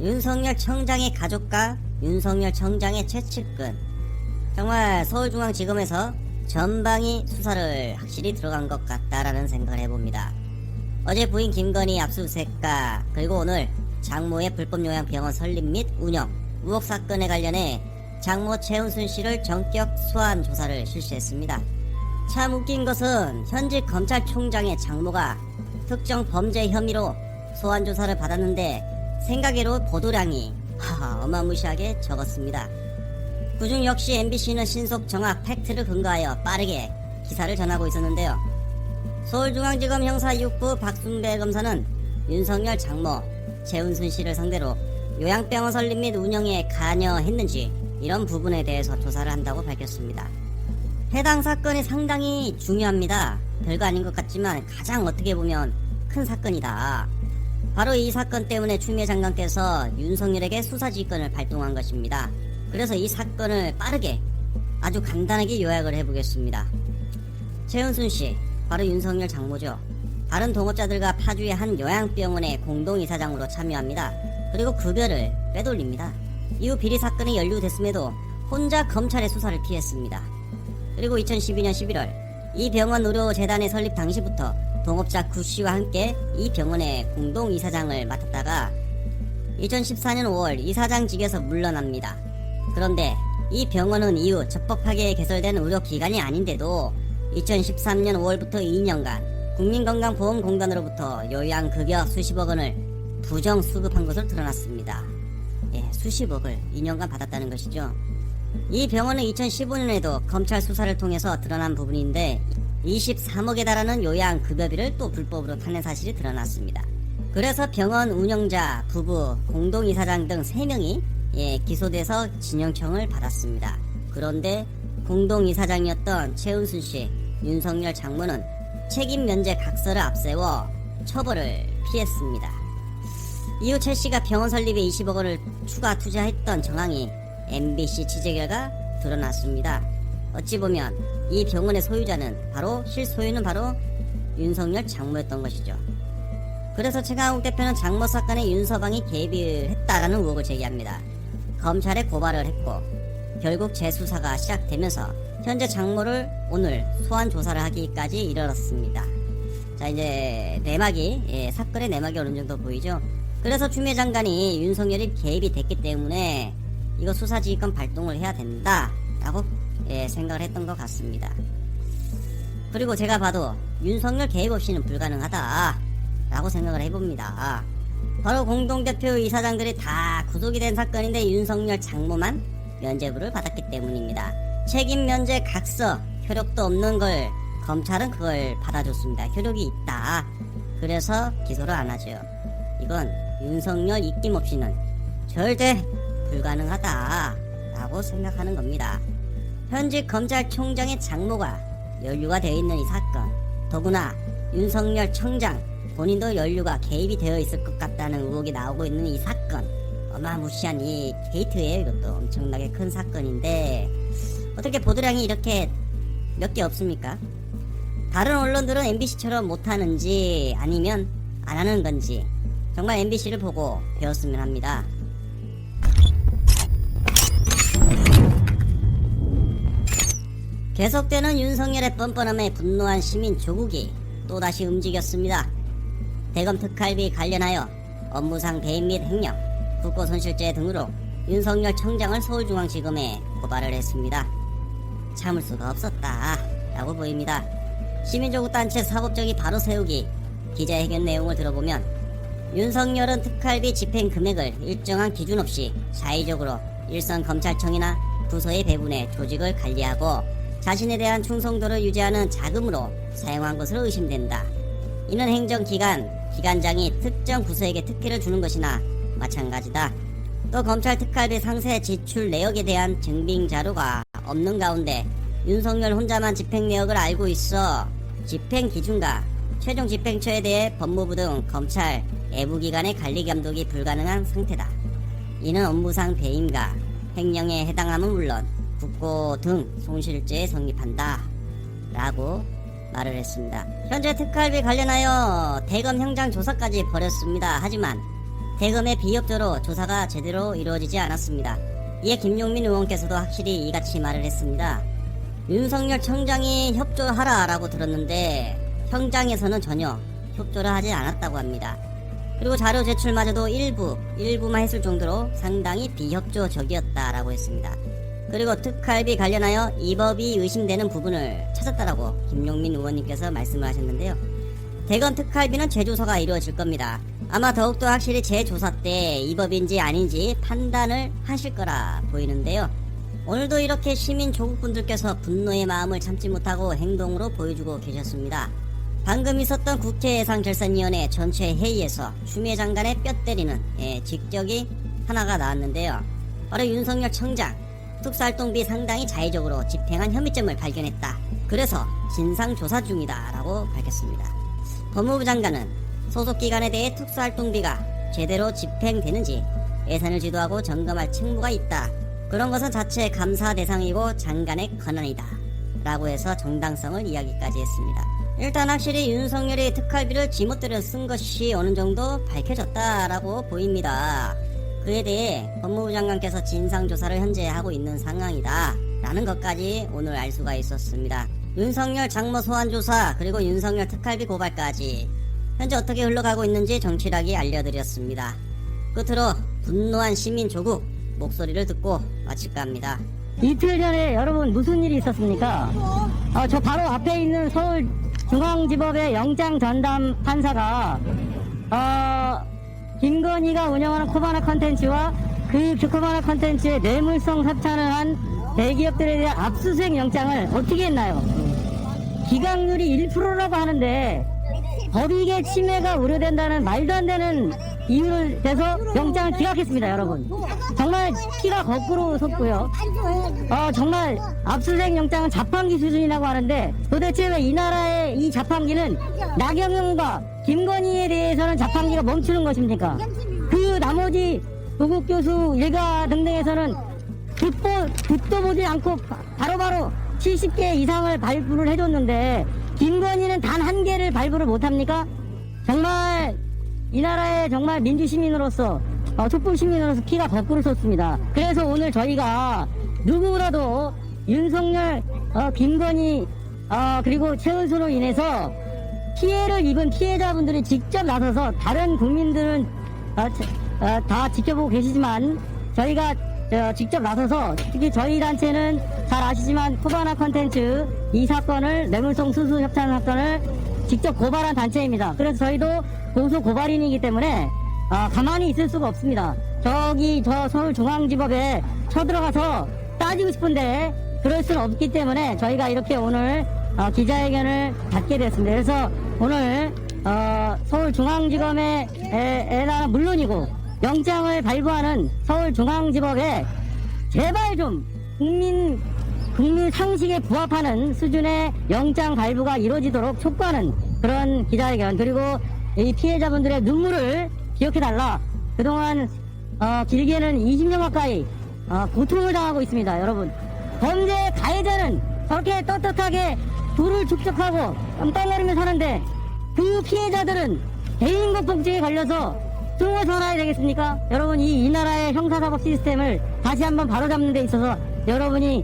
윤석열 청장의 가족과 윤석열 청장의 최측근, 정말 서울중앙지검에서 전방위 수사를 확실히 들어간 것 같다라는 생각을 해봅니다. 어제 부인 김건희 압수수색과 그리고 오늘 장모의 불법 요양병원 설립 및 운영 의혹 사건에 관련해 장모 최은순 씨를 전격 소환 조사를 실시했습니다. 참 웃긴 것은 현직 검찰총장의 장모가 특정 범죄 혐의로 소환 조사를 받았는데 생각외로 보도량이 어마무시하게 적었습니다. 그중 역시 MBC는 신속 정확 팩트를 근거하여 빠르게 기사를 전하고 있었는데요. 서울중앙지검 형사 6부 박순배 검사는 윤석열 장모 최은순 씨를 상대로 요양병원 설립 및 운영에 관여했는지 이런 부분에 대해서 조사를 한다고 밝혔습니다. 해당 사건이 상당히 중요합니다. 별거 아닌 것 같지만 가장 어떻게 보면 큰 사건이다. 바로 이 사건 때문에 추미애 장관께서 윤석열에게 수사지휘권을 발동한 것입니다. 그래서 이 사건을 빠르게 아주 간단하게 요약을 해보겠습니다. 최은순 씨, 바로 윤석열 장모죠. 다른 동업자들과 파주의 한 요양병원의 공동이사장으로 참여합니다. 그리고 급여를 빼돌립니다. 이후 비리 사건이 연루됐음에도 혼자 검찰의 수사를 피했습니다. 그리고 2012년 11월 이 병원 의료재단의 설립 당시부터 동업자 구 씨와 함께 이 병원의 공동이사장을 맡았다가 2014년 5월 이사장직에서 물러납니다. 그런데 이 병원은 이후 적법하게 개설된 의료기관이 아닌데도 2013년 5월부터 2년간 국민건강보험공단으로부터 요양급여 수십억 원을 부정 수급한 것으로 드러났습니다. 수십억을 2년간 받았다는 것이죠. 이 병원은 2015년에도 검찰 수사를 통해서 드러난 부분인데 23억에 달하는 요양급여비를 또 불법으로 타낸 사실이 드러났습니다. 그래서 병원 운영자, 부부, 공동이사장 등 3명이 기소돼서 징역형을 받았습니다. 그런데 공동이사장이었던 최은순 씨, 윤석열 장모는 책임 면제 각서를 앞세워 처벌을 피했습니다. 이후 최 씨가 병원 설립에 20억 원을 추가 투자했던 정황이 MBC 취재 결과 드러났습니다. 어찌 보면 이 병원의 실소유는 바로 윤석열 장모였던 것이죠. 그래서 최강욱 대표는 장모 사건에 윤서방이 개입을 했다라는 의혹을 제기합니다. 검찰에 고발을 했고 결국 재수사가 시작되면서 현재 장모를 오늘 소환 조사를 하기까지 이르렀습니다. 자, 이제 사건의 내막이 어느 정도 보이죠. 그래서 추미애 장관이 윤석열이 개입이 됐기 때문에 이거 수사지휘권 발동을 해야 된다라고 생각을 했던 것 같습니다. 그리고 제가 봐도 윤석열 개입 없이는 불가능하다라고 생각을 해봅니다. 바로 공동대표 이사장들이 다 구속이 된 사건인데 윤석열 장모만 면죄부를 받았기 때문입니다. 책임 면제 각서 효력도 없는 걸 검찰은 그걸 받아줬습니다. 효력이 있다. 그래서 기소를 안 하죠. 이건 윤석열 입김 없이는 절대 불가능하다라고 생각하는 겁니다. 현직 검찰총장의 장모가 연루가 되어 있는 이 사건, 더구나 윤석열 청장 본인도 연루가 개입이 되어 있을 것 같다는 의혹이 나오고 있는 이 사건, 어마무시한 이 게이트웨이, 이것도 엄청나게 큰 사건인데 어떻게 보도량이 이렇게 몇 개 없습니까? 다른 언론들은 MBC처럼 못하는지 아니면 안 하는 건지 정말 MBC를 보고 배웠으면 합니다. 계속되는 윤석열의 뻔뻔함에 분노한 시민 조국이 또다시 움직였습니다. 대검 특활비 관련하여 업무상 배임 및 횡령, 국고손실죄 등으로 윤석열 청장을 서울중앙지검에 고발을 했습니다. 참을 수가 없었다라고 보입니다. 시민조국단체 사법정의 바로 세우기 기자회견 내용을 들어보면 윤석열은 특활비 집행 금액을 일정한 기준 없이 자의적으로 일선 검찰청이나 부서에 배분해 조직을 관리하고 자신에 대한 충성도를 유지하는 자금으로 사용한 것으로 의심된다. 이는 기관장이 특정 부서에게 특혜를 주는 것이나 마찬가지다. 또 검찰 특활비 상세 지출 내역에 대한 증빙 자료가 없는 가운데 윤석열 혼자만 집행 내역을 알고 있어 집행 기준과 최종 집행처에 대해 법무부 등 검찰 애부기관의 관리 감독이 불가능한 상태다. 이는 업무상 배임과 횡령에 해당함은 물론 국고 등 손실죄에 성립한다 라고 말을 했습니다. 현재 특활비 관련하여 대검 형장 조사까지 벌였습니다. 하지만 대검의 비협조로 조사가 제대로 이루어지지 않았습니다. 이에 김용민 의원께서도 확실히 이같이 말을 했습니다. 윤석열 청장이 협조하라라고 들었는데 현장에서는 전혀 협조를 하지 않았다고 합니다. 그리고 자료 제출마저도 일부만 했을 정도로 상당히 비협조적이었다라고 했습니다. 그리고 특활비 관련하여 이 법이 의심되는 부분을 찾았다라고 김용민 의원님께서 말씀을 하셨는데요. 대검 특활비는 재조사가 이루어질 겁니다. 아마 더욱더 확실히 재조사 때 이 법인지 아닌지 판단을 하실 거라 보이는데요. 오늘도 이렇게 시민 조국분들께서 분노의 마음을 참지 못하고 행동으로 보여주고 계셨습니다. 방금 있었던 국회 예상결산위원회 전체 회의에서 추미애 장관의 뼈 때리는 직격이 하나가 나왔는데요. 바로 윤석열 청장 특수활동비 상당히 자의적으로 집행한 혐의점을 발견했다. 그래서 진상조사 중이다 라고 밝혔습니다. 법무부 장관은 소속기관에 대해 특수활동비가 제대로 집행되는지 예산을 지도하고 점검할 책무가 있다. 그런 것은 자체 감사 대상이고 장관의 권한이다 라고 해서 정당성을 이야기까지 했습니다. 일단 확실히 윤석열이 특활비를 지멋대로 쓴 것이 어느 정도 밝혀졌다라고 보입니다. 그에 대해 법무부 장관께서 진상조사를 현재 하고 있는 상황이다 라는 것까지 오늘 알 수가 있었습니다. 윤석열 장모 소환조사 그리고 윤석열 특활비 고발까지 현재 어떻게 흘러가고 있는지 정치락이 알려드렸습니다. 끝으로 분노한 시민 조국 목소리를 듣고 마칠까 합니다. 이틀 전에 여러분 무슨 일이 있었습니까? 저 바로 앞에 있는 서울중앙지법의 영장 전담 판사가 김건희가 운영하는 코바나 컨텐츠와 그 코바나 컨텐츠의 뇌물성 협찬을 한 대기업들에 대한 압수수색 영장을 어떻게 했나요? 기각률이 1%라고 하는데 법익의 침해가 우려된다는 말도 안 되는 이유를 대서 영장을 기각했습니다. 여러분 정말 피가 거꾸로 솟고요. 정말 압수수색 영장은 자판기 수준이라고 하는데 도대체 왜 이 나라의 이 자판기는 나경원과 김건희에 대해서는 자판기가 멈추는 것입니까? 그 나머지 조국 교수 일가 등등에서는 듣도 보지 않고 바로바로 70개 이상을 발부를 해줬는데 김건희는 단 한 개를 발부를 못합니까? 정말 이 나라의 정말 민주시민으로서 촛불시민으로서 피가 거꾸로 솟습니다. 그래서 오늘 저희가 누구보다도 윤석열, 김건희 그리고 최은수로 인해서 피해를 입은 피해자분들이 직접 나서서 다른 국민들은 다 지켜보고 계시지만 저희가 직접 나서서 특히 저희 단체는 잘 아시지만 코바나 컨텐츠 이 사건을 뇌물성 수수 협찬 사건을 직접 고발한 단체입니다. 그래서 저희도 고소 고발인이기 때문에 가만히 있을 수가 없습니다. 저 서울중앙지법에 쳐들어가서 따지고 싶은데 그럴 수는 없기 때문에 저희가 이렇게 오늘 기자회견을 갖게 됐습니다. 그래서 오늘 서울중앙지검에는 물론이고 영장을 발부하는 서울중앙지법에 제발 좀 국민 상식에 부합하는 수준의 영장 발부가 이루어지도록 촉구하는 그런 기자회견, 그리고 이 피해자분들의 눈물을 기억해달라. 그동안 길게는 20년 가까이 고통을 당하고 있습니다. 여러분 범죄 가해자는 저렇게 떳떳하게 둘을 축적하고 깜빡거리며 사는데 그 피해자들은 대인급 복지에 걸려서 숨어 살아야 되겠습니까? 여러분 이 나라의 형사사법 시스템을 다시 한번 바로잡는 데 있어서 여러분이